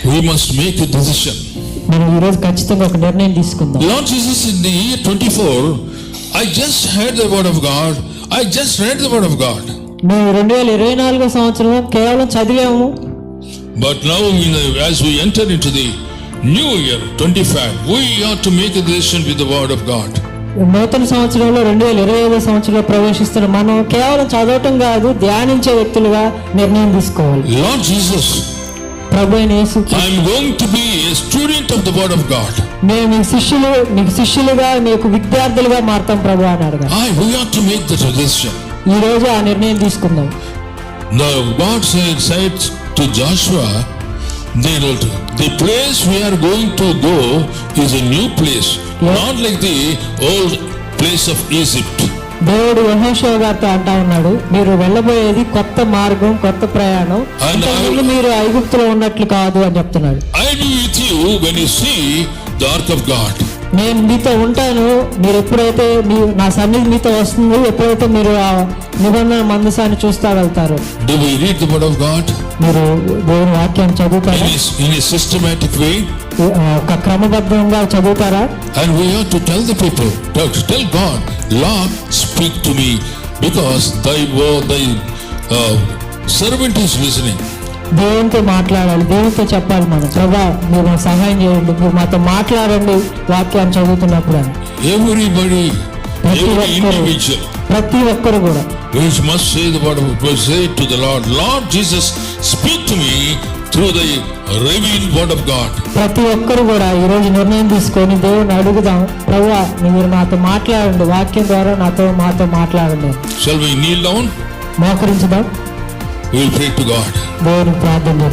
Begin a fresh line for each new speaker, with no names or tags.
We must make a decision.
మనం ఈ రోజు ఖచ్చితంగా ఒక నిర్ణయం తీసుకుందాం.
Lord Jesus, in the year 24, I just heard the word of God. I just read the word of God.
మేము 2024 సంవత్సరం కేవలం చదివాము.
But now, as we enter into the new year 25, we ought to make a decision with the word of God.
నూతన సంవత్సరంలో 2025 సంవత్సరంలో ప్రవేశిస్తున్న మనం కేవలం చదవటం కాదు, ధ్యానించే వ్యక్తులుగా నిర్ణయం తీసుకోవాలి.
Lord Jesus,
ప్రభువైన యేసు,
I am going to be a student of the word of God.
మేము మీకు శిష్యులుగా మీకు విద్యార్థులుగా మారుతాం ప్రభు అన్నాడు.
We ought to make that decision.
ఈ రోజు ఆ నిర్ణయం తీసుకుందాం.
Now God said to Joshua, the place we are going to go is a new place, not like the old place of Egypt.
దేవుడు యెహోషువ గారితో అంటా ఉన్నాడు, మీరు వెళ్ళబోయేది కొత్త మార్గం, కొత్త ప్రయాణం, అంతకుముందు మీరు ఐగుప్తులో ఉన్నట్లు కాదు అని చెప్తున్నాడు.
I will be with you when you see the ark of God.
నేను మీతో ఉంటాను, మీరు ఎప్పుడైతే నా సన్నిధి మీతో వస్తుంది, ఎప్పుడైతే మీరు ఆ నిబంధన మందసాన్ని చూస్తా వెళ్తారు.
Do we read the word of God?
మీరు దేవుని వాక్యాన్ని చదువుతారా?
In a systematic way.
ఒక క్రమబద్ధంగా చదువుతారా?
And we have to tell the people, to tell God, Lord, speak to me, because thy servant is listening.
దేవునితో మాట్లాడాలి, దేవునితో చెప్పాలి. మనం ప్రభా మీరు సహాయం చేయండి, మీరు మాతో మాట్లాడండి వాక్యాన్ని చదువుతున్నప్పుడు అని.
Everybody, every individual,
ప్రతి ఒక్కరు కూడా
we must say the word of God, say to the Lord, Lord Jesus, speak to me through the revealed word of God.
ప్రతి ఒక్కరు కూడా ఈ రోజు నిర్ణయం తీసుకొని దేవుని అడుగుదాం, ప్రభువా మీరు నాతో మాట్లాడండి, వాక్యం ద్వారా మాతో మాట్లాడండి.
Shall we kneel down?
మోకరించుదాం.
We will pray to God.
దేవుని ప్రార్థన చేద్దాం.